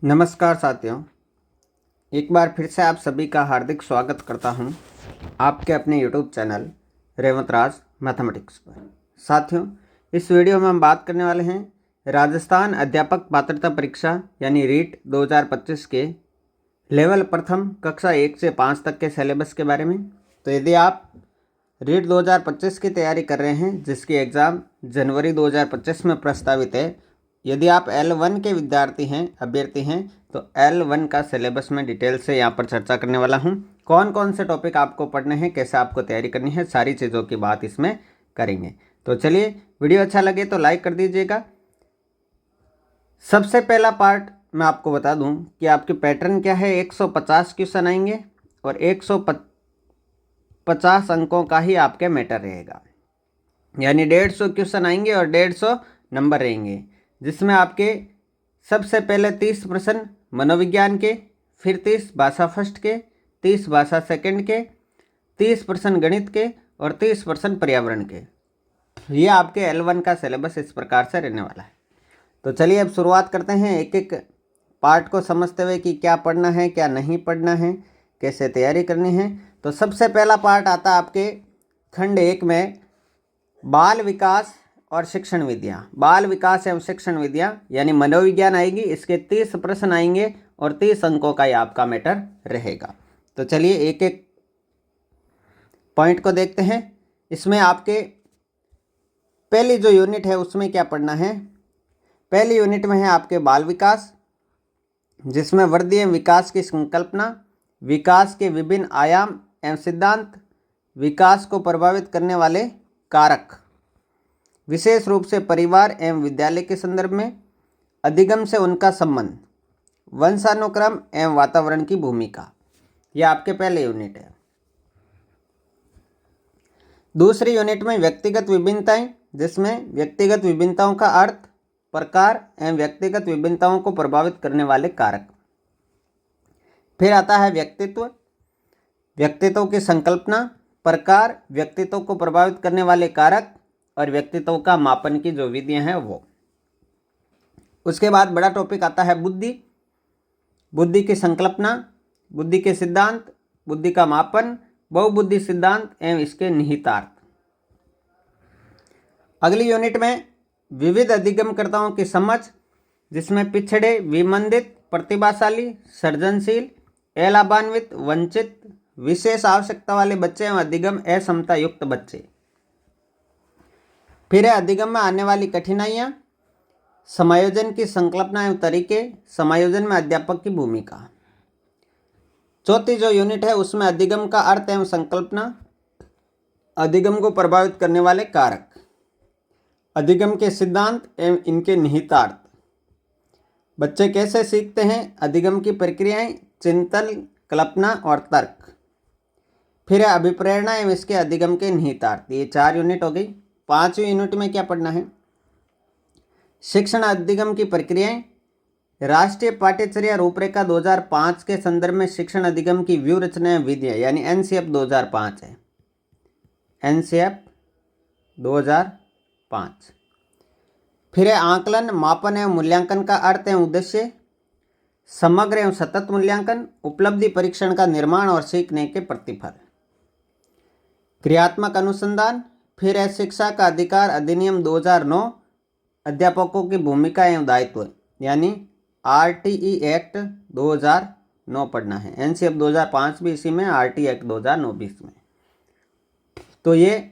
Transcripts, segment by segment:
नमस्कार साथियों, एक बार फिर से आप सभी का हार्दिक स्वागत करता हूं आपके अपने YouTube चैनल रेवंत राज मैथमेटिक्स पर। साथियों, इस वीडियो में हम बात करने वाले हैं राजस्थान अध्यापक पात्रता परीक्षा यानी रीट 2025 के लेवल प्रथम कक्षा 1 से 5 तक के सिलेबस के बारे में। तो यदि आप रीट 2025 की तैयारी कर रहे हैं जिसकी एग्ज़ाम जनवरी 2025 में प्रस्तावित है, यदि आप L1 के विद्यार्थी हैं, अभ्यर्थी हैं, तो L1 का सिलेबस में डिटेल से यहाँ पर चर्चा करने वाला हूँ। कौन कौन से टॉपिक आपको पढ़ने हैं, कैसे आपको तैयारी करनी है, सारी चीज़ों की बात इसमें करेंगे। तो चलिए, वीडियो अच्छा लगे तो लाइक कर दीजिएगा। सबसे पहला पार्ट मैं आपको बता दूं कि आपके पैटर्न क्या है। 150 क्वेश्चन आएंगे और 150 अंकों का ही आपके मैटर रहेगा, यानी 150 क्वेश्चन आएंगे और 150 नंबर रहेंगे, जिसमें आपके सबसे पहले 30 प्रश्न मनोविज्ञान के, फिर 30 भाषा फर्स्ट के, 30 भाषा सेकंड के, 30 प्रश्न गणित के और 30 प्रश्न पर्यावरण के। ये आपके L1 का सिलेबस इस प्रकार से रहने वाला है। तो चलिए अब शुरुआत करते हैं एक एक पार्ट को समझते हुए कि क्या पढ़ना है, क्या नहीं पढ़ना है, कैसे तैयारी करनी है। तो सबसे पहला पार्ट आता है आपके खंड 1 में बाल विकास और शिक्षण विधियाँ। बाल विकास एवं शिक्षण विधियाँ यानी मनोविज्ञान आएगी। इसके 30 प्रश्न आएंगे और 30 अंकों का ही आपका मैटर रहेगा। तो चलिए एक एक पॉइंट को देखते हैं। इसमें आपके पहली जो यूनिट है उसमें क्या पढ़ना है। पहली यूनिट में है आपके बाल विकास, जिसमें वृद्धि एवं विकास की संकल्पना, विकास के विभिन्न आयाम एवं सिद्धांत, विकास को प्रभावित करने वाले कारक, विशेष रूप से परिवार एवं विद्यालय के संदर्भ में, अधिगम से उनका संबंध, वंशानुक्रम एवं वातावरण की भूमिका। यह आपके पहले यूनिट है। दूसरी यूनिट में व्यक्तिगत विभिन्नताएं, जिसमें व्यक्तिगत विभिन्नताओं का अर्थ, प्रकार एवं व्यक्तिगत विभिन्नताओं को प्रभावित करने वाले कारक। फिर आता है व्यक्तित्व, व्यक्तित्व की संकल्पना, प्रकार, व्यक्तित्व को प्रभावित करने वाले कारक और व्यक्तित्व का मापन की जो विधियां हैं वो। उसके बाद बड़ा टॉपिक आता है बुद्धि, बुद्धि की संकल्पना, बुद्धि के सिद्धांत, बुद्धि का मापन, बहुबुद्धि सिद्धांत एवं इसके निहितार्थ। अगली यूनिट में विविध अधिगमकर्ताओं की समझ, जिसमें पिछड़े, विमंदित, प्रतिभाशाली, सृजनशील, अलाभान्वित, वंचित, विशेष आवश्यकता वाले बच्चे एवं अधिगम अक्षमता युक्त बच्चे। फिर है अधिगम में आने वाली कठिनाइयाँ, समायोजन की संकल्पना एवं तरीके, समायोजन में अध्यापक की भूमिका। चौथी जो यूनिट है उसमें अधिगम का अर्थ एवं संकल्पना, अधिगम को प्रभावित करने वाले कारक, अधिगम के सिद्धांत एवं इनके निहितार्थ, बच्चे कैसे सीखते हैं, अधिगम की प्रक्रियाएं, चिंतन, कल्पना और तर्क। फिर है अभिप्रेरणा एवं इसके अधिगम के निहितार्थ। ये 4 यूनिट हो गई। 5वीं यूनिट में क्या पढ़ना है। शिक्षण अधिगम की प्रक्रियाएं, राष्ट्रीय पाठ्यचर्या रूपरेखा 2005 के संदर्भ में शिक्षण अधिगम की व्यू रचना एवं विधियाँ, यानी NCF 2005 है। NCF 2005। फिर है आकलन, मापन एवं मूल्यांकन का अर्थ एवं उद्देश्य, समग्र एवं सतत मूल्यांकन, उपलब्धि परीक्षण का निर्माण और सीखने के प्रतिफल, क्रियात्मक अनुसंधान। फिर है शिक्षा का अधिकार अधिनियम 2009, अध्यापकों की भूमिका एवं दायित्व, यानी RTE एक्ट 2009 पढ़ना है। NCF 2005 भी इसी में, RTE एक्ट 2009 भी इसमें। तो ये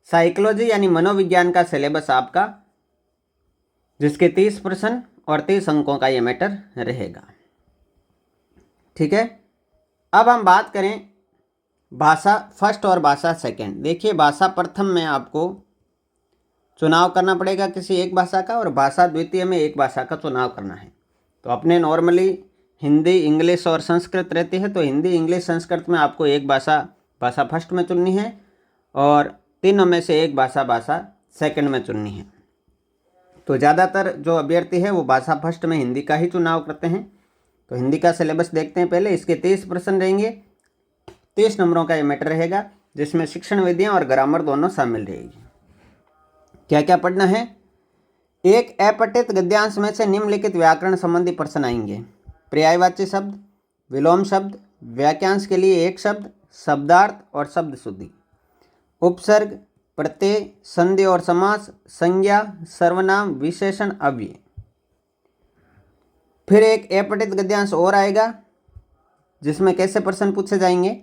साइकोलॉजी यानी मनोविज्ञान का सिलेबस आपका, जिसके 30 प्रश्न और 30 अंकों का ये मैटर रहेगा। ठीक है, अब हम बात करें भाषा फर्स्ट और भाषा सेकंड। देखिए, भाषा प्रथम में आपको चुनाव करना पड़ेगा किसी एक भाषा का, और भाषा द्वितीय में एक भाषा का चुनाव करना है। तो अपने नॉर्मली हिंदी, इंग्लिश और संस्कृत रहती है, तो हिंदी, इंग्लिश, संस्कृत में आपको एक भाषा फर्स्ट में चुननी है और तीनों में से एक भाषा सेकंड में चुननी है। तो ज़्यादातर जो अभ्यर्थी है वो भाषा फर्स्ट में हिंदी का ही चुनाव करते हैं। तो हिंदी का सिलेबस देखते हैं पहले। इसके 30 प्रश्न रहेंगे, 30 नंबरों का ये मैटर रहेगा, जिसमें शिक्षण विधियाँ और ग्रामर दोनों शामिल रहेगी। क्या क्या पढ़ना है। एक अपठित गद्यांश में से निम्नलिखित व्याकरण संबंधी प्रश्न आएंगे। पर्यायवाची शब्द, विलोम शब्द, वाक्यांश के लिए एक शब्द, शब्दार्थ और शब्द शुद्धि, उपसर्ग, प्रत्यय, संधि और समास, संज्ञा, सर्वनाम, विशेषण, अव्यय। फिर एक अपठित गद्यांश और आएगा जिसमें कैसे प्रश्न पूछे जाएंगे।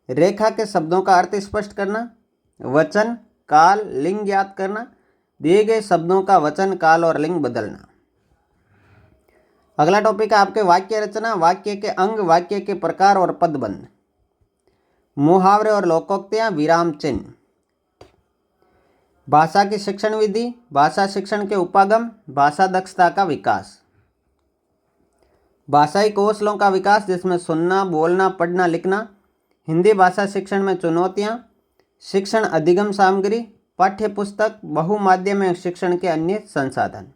रेखा के शब्दों का अर्थ स्पष्ट करना, वचन, काल, लिंग ज्ञात करना, दिए गए शब्दों का वचन, काल और लिंग बदलना। अगला टॉपिक है आपके वाक्य रचना, वाक्य के अंग, वाक्य के प्रकार और पदबंध, मुहावरे और लोकोक्तियां, विराम चिन्ह, भाषा की शिक्षण विधि, भाषा शिक्षण के उपागम, भाषा दक्षता का विकास, भाषाई कौशलों का विकास जिसमें सुनना, बोलना, पढ़ना, लिखना, हिंदी भाषा शिक्षण में चुनौतियां, शिक्षण अधिगम सामग्री, पाठ्य पुस्तक, बहुमाध्यमिक शिक्षण के अन्य संसाधन,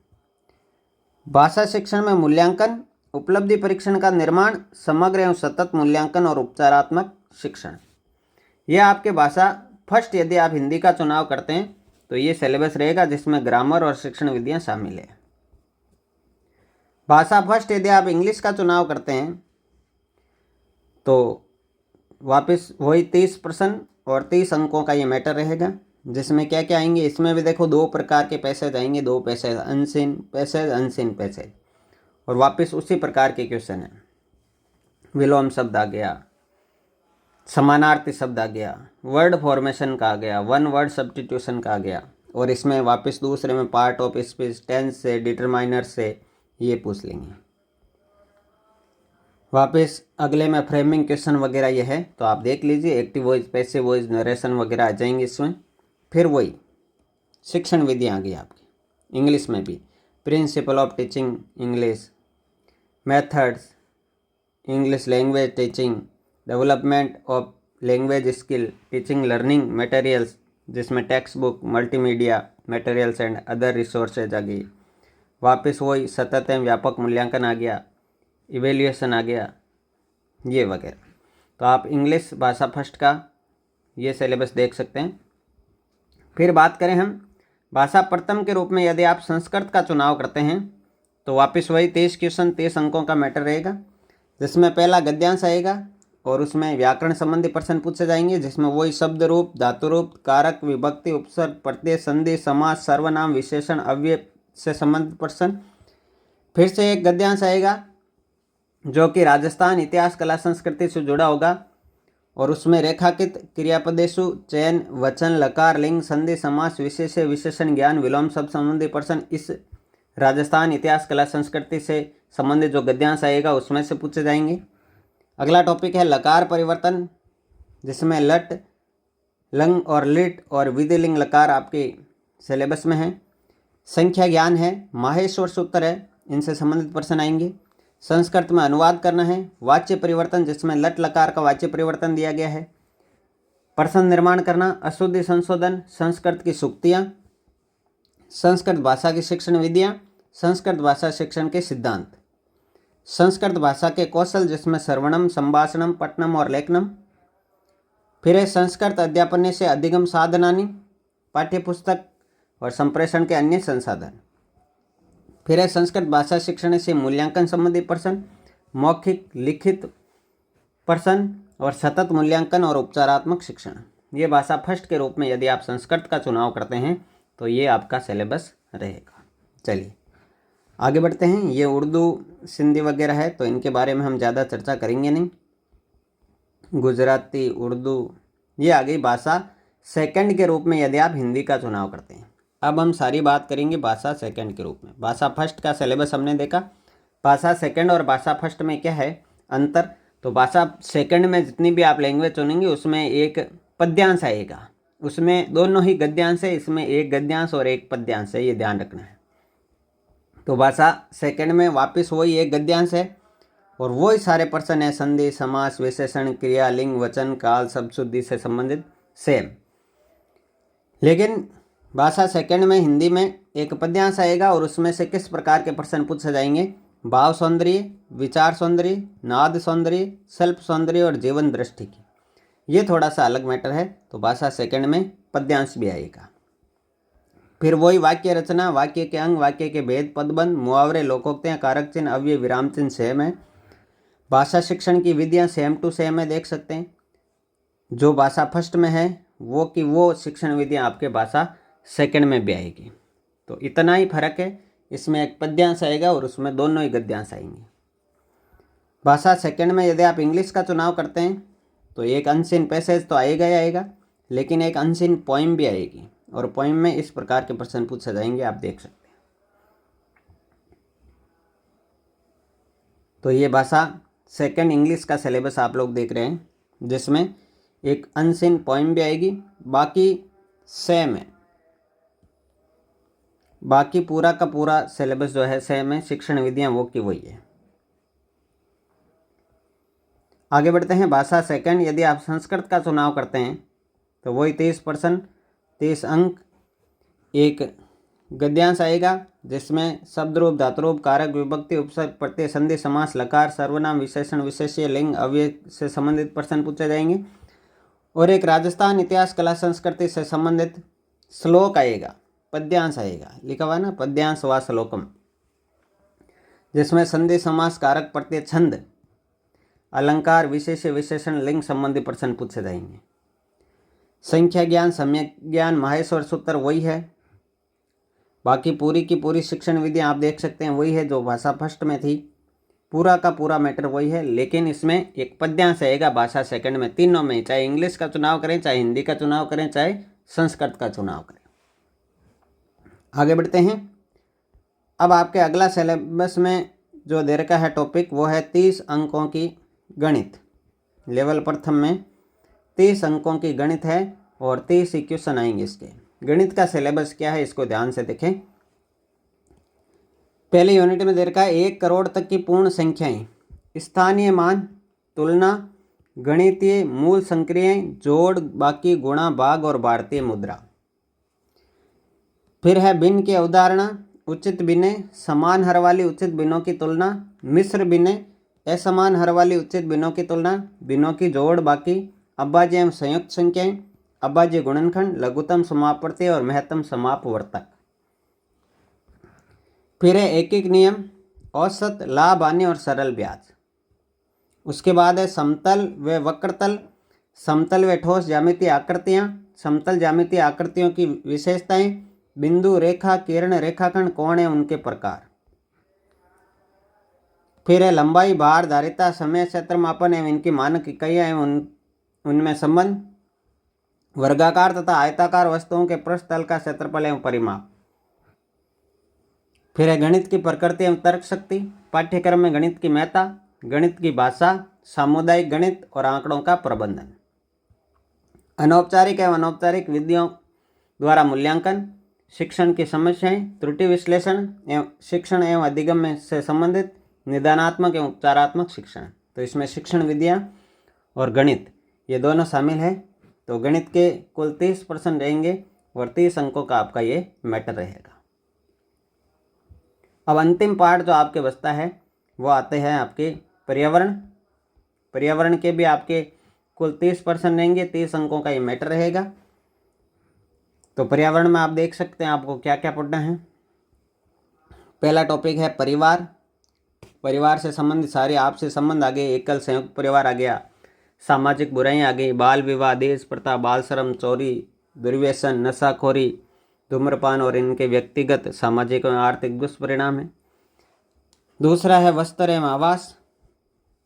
भाषा शिक्षण में मूल्यांकन, उपलब्धि परीक्षण का निर्माण, समग्र एवं सतत मूल्यांकन और उपचारात्मक शिक्षण। यह आपके भाषा फर्स्ट यदि आप हिंदी का चुनाव करते हैं तो ये सिलेबस रहेगा जिसमें ग्रामर और शिक्षण विधियां शामिल है। भाषा फर्स्ट यदि आप इंग्लिश का चुनाव करते हैं तो वापस वही 30 प्रश्न और 30 अंकों का ये मैटर रहेगा, जिसमें क्या क्या आएंगे। इसमें भी देखो 2 प्रकार के पैसेज आएंगे, 2 passage, unseen passage, unseen passage, और वापस उसी प्रकार के क्वेश्चन हैं। विलोम शब्द आ गया, समानार्थी शब्द आ गया, वर्ड फॉर्मेशन का आ गया, वन वर्ड सब्स्टिट्यूशन का आ गया, और इसमें वापस दूसरे में पार्ट ऑफ स्पीच, टेंस से, डिटरमाइनर से ये पूछ लेंगे। वापस अगले में फ्रेमिंग क्वेश्चन वगैरह ये है तो आप देख लीजिए, active voice, passive voice, narration वगैरह आ जाएंगे इसमें। फिर वही शिक्षण विधि आ गई आपकी, इंग्लिश में भी principle of teaching English, methods, English language teaching, development of language skill, teaching learning materials जिसमें textbook, multimedia materials and other resources आ गई। वापस वही सतत एवं व्यापक मूल्यांकन आ गया, इवेल्युएशन आ गया, ये वगैरह। तो आप इंग्लिश भाषा फर्स्ट का ये सिलेबस देख सकते हैं। फिर बात करें हम भाषा प्रथम के रूप में यदि आप संस्कृत का चुनाव करते हैं तो वापस वही 23 क्वेश्चन 23 अंकों का मैटर रहेगा, जिसमें पहला गद्यांश आएगा और उसमें व्याकरण संबंधी प्रश्न पूछे जाएंगे, जिसमें वही शब्द रूप, धातु रूप, कारक, विभक्ति, उपसर्ग, प्रत्यय, संधि, समास, सर्वनाम, विशेषण, अव्यय से संबंधित प्रश्न। फिर से एक गद्यांश आएगा जो कि राजस्थान इतिहास, कला, संस्कृति से जुड़ा होगा, और उसमें रेखांकित क्रियापदेशु, चयन, वचन, लकार, लिंग, संधि, समास, विशेष्य, विशेषण, ज्ञान, विलोम शब्द संबंधी प्रश्न इस राजस्थान इतिहास, कला, संस्कृति से संबंधित जो गद्यांश आएगा उसमें से पूछे जाएंगे। अगला टॉपिक है लकार परिवर्तन, जिसमें लट, लंग और लिट और विधिलिंग लकार आपके सिलेबस में है। संख्या ज्ञान है, माहेश्वर सूत्र है, इनसे संबंधित प्रश्न आएंगे। संस्कृत में अनुवाद करना है, वाच्य परिवर्तन जिसमें लट लकार का वाच्य परिवर्तन दिया गया है। प्रश्न निर्माण करना, अशुद्धि संशोधन, संस्कृत की सूक्तियाँ, संस्कृत भाषा की शिक्षण विधियाँ, संस्कृत भाषा शिक्षण के सिद्धांत, संस्कृत भाषा के कौशल जिसमें श्रवणम, संभाषणम, पठनम और लेखनम। फिर है संस्कृत अध्यापन से अधिगम साधनानि, पाठ्यपुस्तक और संप्रेषण के अन्य संसाधन। फिर है संस्कृत भाषा शिक्षण से मूल्यांकन संबंधी प्रश्न, मौखिक, लिखित प्रश्न और सतत मूल्यांकन और उपचारात्मक शिक्षण। ये भाषा फर्स्ट के रूप में यदि आप संस्कृत का चुनाव करते हैं तो ये आपका सिलेबस रहेगा। चलिए आगे बढ़ते हैं। ये उर्दू, सिंधी वगैरह है तो इनके बारे में हम ज़्यादा चर्चा करेंगे नहीं। गुजराती, उर्दू, ये आ गई भाषा सेकंड के रूप में यदि आप हिंदी का चुनाव करते हैं। अब हम सारी बात करेंगे भाषा सेकंड के रूप में। भाषा फर्स्ट का सिलेबस हमने देखा, भाषा सेकंड और भाषा फर्स्ट में क्या है अंतर। तो भाषा सेकंड में जितनी भी आप लैंग्वेज चुनेंगे उसमें एक पद्यांश आएगा, उसमें दोनों ही गद्यांश है, इसमें एक गद्यांश और एक पद्यांश है, ये ध्यान रखना है। तो भाषा सेकंड में वापस वही एक गद्यांश है और वही सारे प्रश्न है, संधि, समास, विशेषण, क्रिया, लिंग, वचन, काल, शब्द शुद्धि से संबंधित सेम। लेकिन भाषा सेकंड में हिंदी में एक पद्यांश आएगा और उसमें से किस प्रकार के प्रश्न पूछे जाएंगे, भाव सौंदर्य, विचार सौंदर्य, नाद सौंदर्य, शिल्प सौंदर्य और जीवन दृष्टि की, ये थोड़ा सा अलग मैटर है। तो भाषा सेकंड में पद्यांश भी आएगा। फिर वही वाक्य रचना, वाक्य के अंग, वाक्य के भेद, पदबंध, मुहावरे, लोकोक्तियाँ, कारक चिन्ह, अव्यय, विराम चिन्ह सेम है। भाषा शिक्षण की विधियाँ सेम टू सेम है, देख सकते हैं। जो भाषा फर्स्ट में है वो शिक्षण विधियाँ आपके भाषा सेकंड में भी आएगी। तो इतना ही फर्क है, इसमें एक पद्यांश आएगा और उसमें दोनों ही गद्यांश आएंगे। भाषा सेकंड में यदि आप इंग्लिश का चुनाव करते हैं तो एक अनसीन पैसेज तो आएगा ही आएगा, लेकिन एक अनसीन पोइम भी आएगी, और पोइम में इस प्रकार के प्रश्न पूछे जाएंगे, आप देख सकते हैं। तो ये भाषा सेकंड इंग्लिश का सिलेबस आप लोग देख रहे हैं, जिसमें एक अनसीन पोइम भी आएगी, बाकी सेम है, बाकी पूरा का पूरा सिलेबस जो है सेम है, शिक्षण विधियाँ वो की वही है। आगे बढ़ते हैं। भाषा सेकंड यदि आप संस्कृत का चुनाव करते हैं तो वही 30%, 30 अंक, एक गद्यांश आएगा, जिसमें शब्द रूप, धातुरूप, कारक, विभक्ति, उपसर्ग, प्रत्यय, संधि, समास, लकार, सर्वनाम, विशेषण, विशेष्य, लिंग, अव्यय से संबंधित प्रश्न पूछे जाएंगे, और एक राजस्थान इतिहास, कला, संस्कृति से संबंधित श्लोक आएगा, पद्यांश आएगा, लिखा हुआ है ना, पद्यांश व श्लोकम, जिसमें संधि, समास, कारक, प्रत्यय, छंद, अलंकार, विशेष्य, विशेषण, लिंग संबंधी प्रश्न पूछे जाएंगे। संख्या ज्ञान, सम्यक ज्ञान, माहेश्वर सूत्र वही है, बाकी पूरी की पूरी शिक्षण विधियाँ आप देख सकते हैं वही है जो भाषा फर्स्ट में थी, पूरा का पूरा मैटर वही है, लेकिन इसमें एक पद्यांश आएगा भाषा सेकंड में, तीनों में, चाहे इंग्लिश का चुनाव करें, चाहे हिंदी का चुनाव करें, चाहे संस्कृत का चुनाव करें। आगे बढ़ते हैं। अब आपके अगला सिलेबस में जो दे रखा है टॉपिक वो है 30 अंकों की गणित। लेवल प्रथम में 30 अंकों की गणित है और 30 ही क्वेश्चन आएंगे इसके। गणित का सिलेबस क्या है इसको ध्यान से देखें। पहले यूनिट में दे रखा है 1 करोड़ तक की पूर्ण संख्याएं, स्थानीय मान, तुलना, गणितीय मूल संक्रियाएं, जोड़, बाकी, गुणा, भाग और भारतीय मुद्रा। फिर है भिन्न की अवधारणा, उचित भिन्न, समान हर वाली उचित भिन्नों की तुलना, मिश्र भिन्न, असमान हर वाली उचित भिन्नों की तुलना, भिन्नों की जोड़, बाकी, अभाज्य एवं संयुक्त संख्याएं, अभाज्य गुणनखंड, लघुत्तम समापवर्ती और महत्तम समापवर्तक। फिर है एक एक नियम, औसत, लाभ, हानि और सरल ब्याज। उसके बाद है समतल व वक्रतल, समतल व ठोस ज्यामितीय आकृतियाँ, समतल ज्यामितीय आकृतियों की विशेषताएं, बिंदु, रेखा, किरण, रेखाखंड, कोण एवं उनके प्रकार। फिर है लंबाई, भार, धारिता, समय, क्षेत्र मापन एवं इनकी मानक इकाइयाँ एवं उनमें संबंध, वर्गाकार तथा आयताकार वस्तुओं के पृष्ठतल का क्षेत्रफल एवं परिमाप। फिर है गणित की प्रकृति एवं तर्क शक्ति, पाठ्यक्रम में गणित की महत्ता, गणित की भाषा, सामुदायिक गणित और आंकड़ों का प्रबंधन, अनौपचारिक एवं अनौपचारिक विधियों द्वारा मूल्यांकन, शिक्षण की समस्याएं, त्रुटि विश्लेषण एवं शिक्षण एवं अधिगम से संबंधित, निदानात्मक एवं उपचारात्मक शिक्षण। तो इसमें शिक्षण विधियाँ और गणित ये दोनों शामिल है। तो गणित के कुल 30% रहेंगे और 30 अंकों का आपका ये मैटर रहेगा। अब अंतिम पार्ट जो आपके बचता है वो आते हैं आपके पर्यावरण। पर्यावरण के भी आपके कुल 30% रहेंगे, 30 अंकों का ये मैटर रहेगा। तो पर्यावरण में आप देख सकते हैं आपको क्या क्या पढ़ना है। पहला टॉपिक है परिवार। परिवार से संबंधित सारे आपसे संबंध आ गए, एकल संयुक्त परिवार आ गया, सामाजिक बुराइयाँ आ गई, बाल विवाह, देश प्रथा, बाल श्रम, चोरी, दुर्व्यसन, नशाखोरी, धूम्रपान और इनके व्यक्तिगत, सामाजिक एवं आर्थिक दुष्परिणाम है। दूसरा है वस्त्र एवं आवास।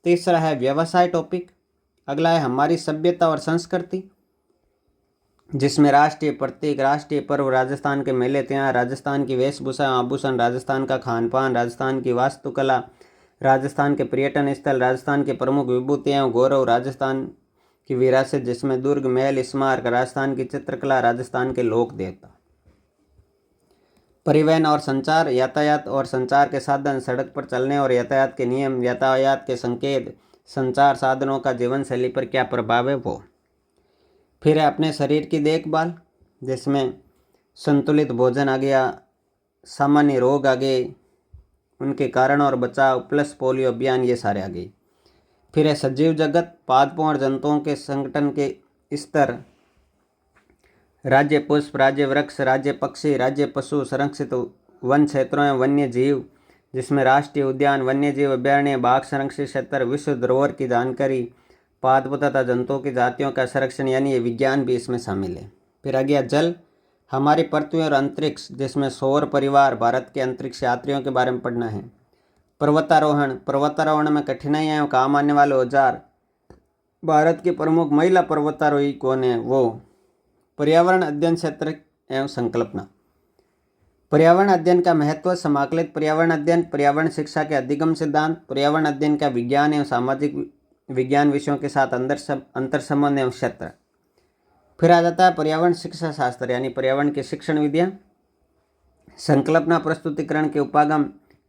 तीसरा है व्यवसाय टॉपिक। अगला है हमारी सभ्यता और संस्कृति, जिसमें राष्ट्रीय प्रतीक, राष्ट्रीय पर्व, राजस्थान के मेले त्योहार, राजस्थान की वेशभूषा आभूषण, राजस्थान का खान पान, राजस्थान की वास्तुकला, राजस्थान के पर्यटन स्थल, राजस्थान के प्रमुख विभूतियाँ गौरव, राजस्थान की विरासत जिसमें दुर्ग, महल, स्मारक, राजस्थान की चित्रकला, राजस्थान के लोक देवता। परिवहन और संचार, यातायात और संचार के साधन, सड़क पर चलने और यातायात के नियम, यातायात के संकेत, संचार साधनों का जीवन शैली पर क्या प्रभाव है वो। फिर है अपने शरीर की देखभाल, जिसमें संतुलित भोजन आ गया, सामान्य रोग आ गए, उनके कारण और बचाव, प्लस पोलियो अभियान, ये सारे आ गए। फिर है सजीव जगत, पादपों और जंतुओं के संगठन के स्तर, राज्य पुष्प, राज्य वृक्ष, राज्य पक्षी, राज्य पशु, संरक्षित वन क्षेत्रों एवं वन्य जीव, जिसमें राष्ट्रीय उद्यान, वन्य जीव अभ्यारण्य, बाघ संरक्षित क्षेत्र, विश्व धरोहर की जानकारी, पादपों तथा जंतुओं की जातियों का संरक्षण यानी ये विज्ञान भी इसमें शामिल है। फिर आ गया जल, हमारी पृथ्वी और अंतरिक्ष, जिसमें सौर परिवार, भारत के अंतरिक्ष यात्रियों के बारे में पढ़ना है। पर्वतारोहण, पर्वतारोहण में कठिनाइयाँ एवं काम आने वाले औजार, भारत की प्रमुख महिला पर्वतारोही कौन है वो। पर्यावरण अध्ययन क्षेत्र एवं संकल्पना, पर्यावरण अध्ययन का महत्व, समाकलित पर्यावरण अध्ययन, पर्यावरण शिक्षा के अधिगम सिद्धांत, पर्यावरण अध्ययन का विज्ञान एवं सामाजिक विज्ञान विषयों के साथ अंतर संबंध एवं क्षेत्र। फिर आ जाता है पर्यावरण शिक्षा शास्त्र यानी पर्यावरण की शिक्षण विधियाँ। संकल्पना प्रस्तुतिकरण के उपागम,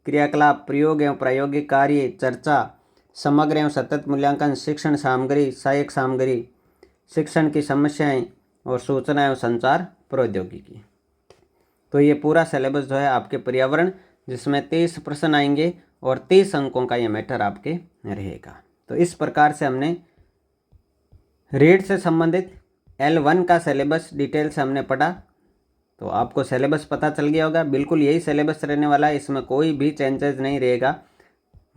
क्रियाकलाप, प्रयोग एवं प्रायोगिक कार्य, चर्चा, समग्र एवं सतत मूल्यांकन, शिक्षण सामग्री, सहायक सामग्री, शिक्षण की समस्याएं और सूचना एवं संचार प्रौद्योगिकी। तो ये पूरा सिलेबस जो है आपके पर्यावरण, जिसमें 23 प्रश्न आएंगे और 30 अंकों का ये मैटर आपके रहेगा। तो इस प्रकार से हमने रीड से संबंधित L1 का सिलेबस डिटेल से हमने पढ़ा। तो आपको सिलेबस पता चल गया होगा, बिल्कुल यही सिलेबस रहने वाला है, इसमें कोई भी चेंजेस नहीं रहेगा।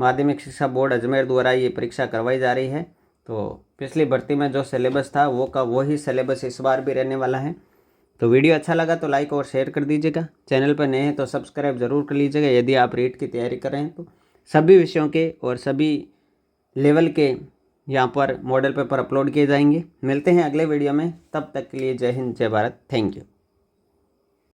माध्यमिक शिक्षा बोर्ड अजमेर द्वारा ये परीक्षा करवाई जा रही है। तो पिछली भर्ती में जो सिलेबस था वो ही सिलेबस इस बार भी रहने वाला है। तो वीडियो अच्छा लगा तो लाइक और शेयर कर दीजिएगा। चैनल पर नए हैं तो सब्सक्राइब ज़रूर कर लीजिएगा। यदि आप रीट की तैयारी कर रहे हैं तो सभी विषयों के और सभी लेवल के यहाँ पर मॉडल पेपर अपलोड किए जाएंगे। मिलते हैं अगले वीडियो में, तब तक के लिए जय हिंद, जय भारत, थैंक यू।